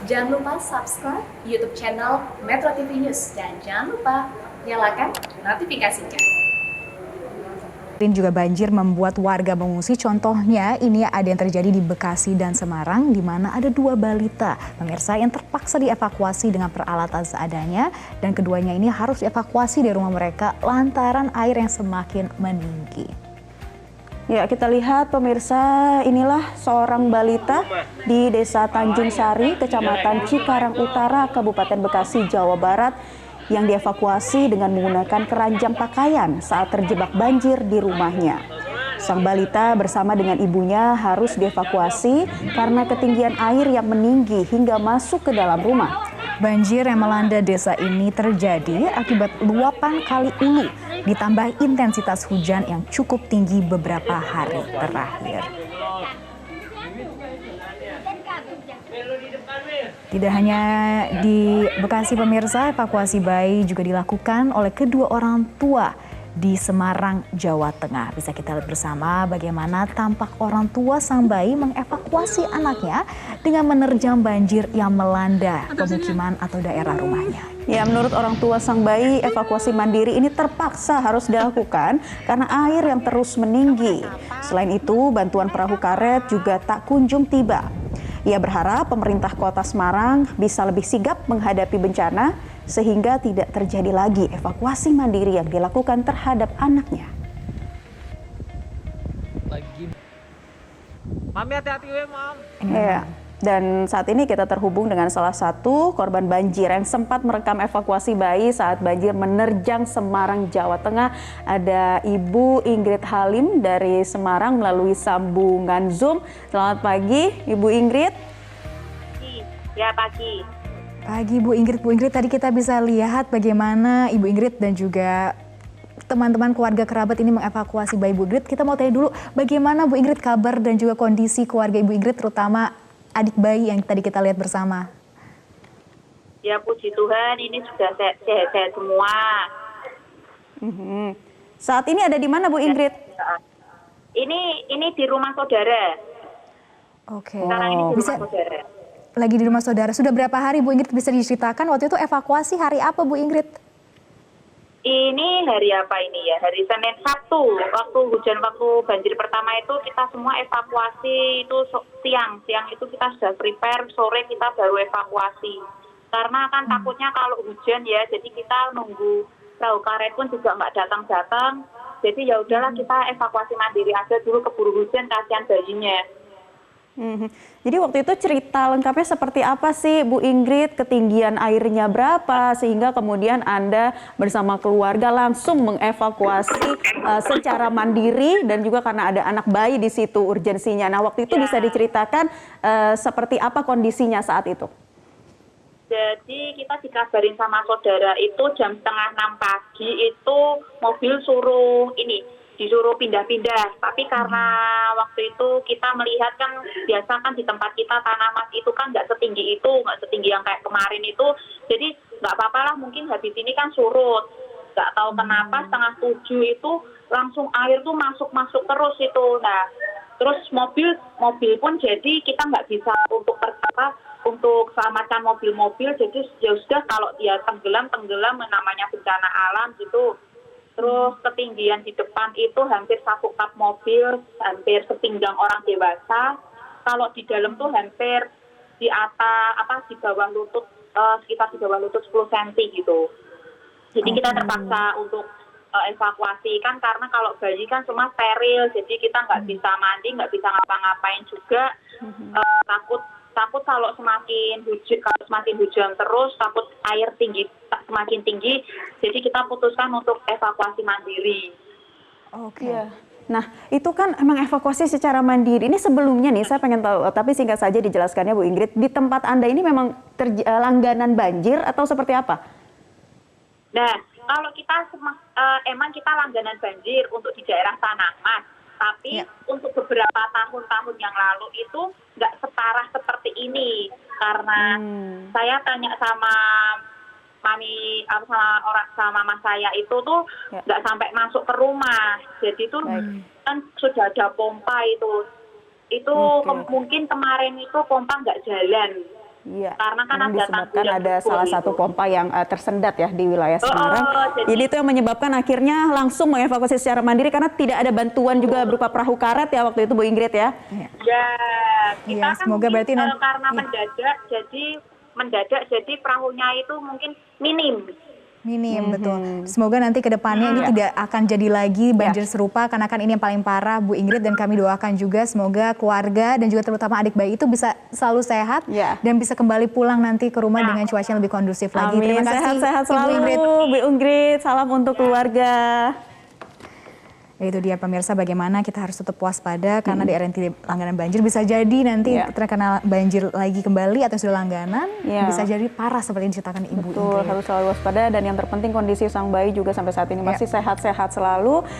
Jangan lupa subscribe YouTube channel Metro TV News dan jangan lupa nyalakan notifikasinya. Juga banjir membuat warga mengungsi. Contohnya ini ada yang terjadi di Bekasi dan Semarang, di mana ada 2 balita pemirsa yang terpaksa dievakuasi dengan peralatan seadanya, dan keduanya ini harus dievakuasi dari rumah mereka lantaran air yang semakin meninggi. Ya, kita lihat pemirsa, inilah seorang balita di Desa Tanjung Sari, Kecamatan Cikarang Utara, Kabupaten Bekasi, Jawa Barat, yang dievakuasi dengan menggunakan keranjang pakaian saat terjebak banjir di rumahnya. Sang balita bersama dengan ibunya harus dievakuasi karena ketinggian air yang meninggi hingga masuk ke dalam rumah. Banjir yang melanda desa ini terjadi akibat luapan Kali Ulu, ditambah intensitas hujan yang cukup tinggi beberapa hari terakhir. Tidak hanya di Bekasi pemirsa, evakuasi bayi juga dilakukan oleh kedua orang tua di Semarang, Jawa Tengah. Bisa kita lihat bersama bagaimana tampak orang tua sang bayi mengevakuasi anaknya dengan menerjang banjir yang melanda pemukiman atau daerah rumahnya. Ya, menurut orang tua sang bayi, evakuasi mandiri ini terpaksa harus dilakukan karena air yang terus meninggi. Selain itu, bantuan perahu karet juga tak kunjung tiba. Ia berharap pemerintah Kota Semarang bisa lebih sigap menghadapi bencana sehingga tidak terjadi lagi evakuasi mandiri yang dilakukan terhadap anaknya. Mami hati-hati we, Mam. Ya. Dan saat ini kita terhubung dengan salah satu korban banjir yang sempat merekam evakuasi bayi saat banjir menerjang Semarang, Jawa Tengah. Ada Ibu Ingrid Halim dari Semarang melalui sambungan Zoom. Selamat pagi, Ibu Ingrid. Ya, pagi. Pagi Bu Ingrid. Bu Ingrid, tadi kita bisa lihat bagaimana Ibu Ingrid dan juga teman-teman keluarga kerabat ini mengevakuasi bayi Bu Ingrid. Kita mau tanya dulu, bagaimana Bu Ingrid kabar dan juga kondisi keluarga Ibu Ingrid, terutama adik bayi yang tadi kita lihat bersama? Ya, puji Tuhan, ini sudah sehat-sehat semua. Saat ini ada di mana Bu Ingrid? Ini di rumah saudara. Oke. Sekarang ini di Bisa rumah saudara. lagi di rumah saudara. Sudah berapa hari Bu Ingrid, bisa diceritakan waktu itu evakuasi hari apa Bu Ingrid? Ini hari apa ini ya? Hari Senin Sabtu. Waktu banjir pertama itu kita semua evakuasi itu siang. Siang itu kita sudah prepare, sore kita baru evakuasi. Karena kan takutnya kalau hujan ya, jadi kita nunggu perahu karet pun juga nggak datang-datang. Jadi ya udahlah kita evakuasi mandiri aja dulu, keburu hujan, kasihan bayinya. Jadi waktu itu cerita lengkapnya seperti apa sih Bu Ingrid? Ketinggian airnya berapa sehingga kemudian Anda bersama keluarga langsung mengevakuasi secara mandiri dan juga karena ada anak bayi di situ urgensinya. Nah, waktu itu bisa diceritakan seperti apa kondisinya saat itu? Jadi kita dikabarin sama saudara itu jam 5:30 pagi itu mobil disuruh pindah-pindah. Tapi karena waktu itu kita melihat kan biasa kan di tempat kita tanah mas itu kan nggak setinggi yang kayak kemarin itu. Jadi nggak apa-apa lah, mungkin habis ini kan surut. Nggak tahu kenapa 6:30 itu langsung air tuh masuk terus itu. Nah, terus mobil pun jadi kita nggak bisa untuk selamatkan mobil-mobil. Jadi ya sudah, kalau dia tenggelam namanya bencana alam gitu. Terus ketinggian di depan itu hampir 1 kap mobil, hampir sepinggang orang dewasa. Kalau di dalam tuh hampir di bawah lutut, sekitar di bawah lutut 10 cm gitu. Jadi kita terpaksa untuk evakuasi kan, karena kalau bayi kan semua steril, jadi kita nggak bisa mandi, nggak bisa ngapa-ngapain juga. Takut kalau semakin hujan terus, takut air semakin tinggi, jadi kita putuskan untuk evakuasi mandiri. Oke. Nah, itu kan emang evakuasi secara mandiri. Ini sebelumnya nih, saya pengen tahu, tapi singkat saja dijelaskannya Bu Ingrid, di tempat Anda ini memang langganan banjir atau seperti apa? Nah, kalau kita emang kita langganan banjir untuk di daerah Tanah Mas. Tapi untuk beberapa tahun-tahun yang lalu itu nggak separah seperti ini. Karena saya tanya sama sama mas saya itu tuh nggak sampai masuk ke rumah. Jadi tuh kan sudah ada pompa itu. Mungkin kemarin itu pompa nggak jalan. Iya, Karena kan memang ada disebabkan tanggul yang ada jebol salah itu. satu pompa yang tersendat ya di wilayah Semarang. jadi- Ini tuh yang menyebabkan akhirnya langsung mengevakuasi secara mandiri karena tidak ada bantuan juga berupa perahu karet ya waktu itu Bu Ingrid ya. Ya, kita Iya, kan semoga mungkin, berarti nanti- karena iya. mendadak jadi perahunya itu mungkin minim. Minim, betul. Semoga nanti ke depannya ini tidak akan jadi lagi banjir serupa, karena kan ini yang paling parah, Bu Ingrid, dan kami doakan juga semoga keluarga dan juga terutama adik bayi itu bisa selalu sehat Ya. dan bisa kembali pulang nanti ke rumah dengan cuaca yang lebih kondusif lagi. Amin, Terima kasih, sehat-sehat Ibu selalu Ingrid. Bu Ingrid, salam untuk keluarga. Ya, itu dia pemirsa, bagaimana kita harus tetap waspada karena di RNT langganan banjir bisa jadi nanti terkena banjir lagi kembali atau sudah langganan, bisa jadi parah seperti yang diceritakan Ibu Betul, Ingrid. harus selalu waspada dan yang terpenting kondisi sang bayi juga sampai saat ini masih sehat-sehat selalu.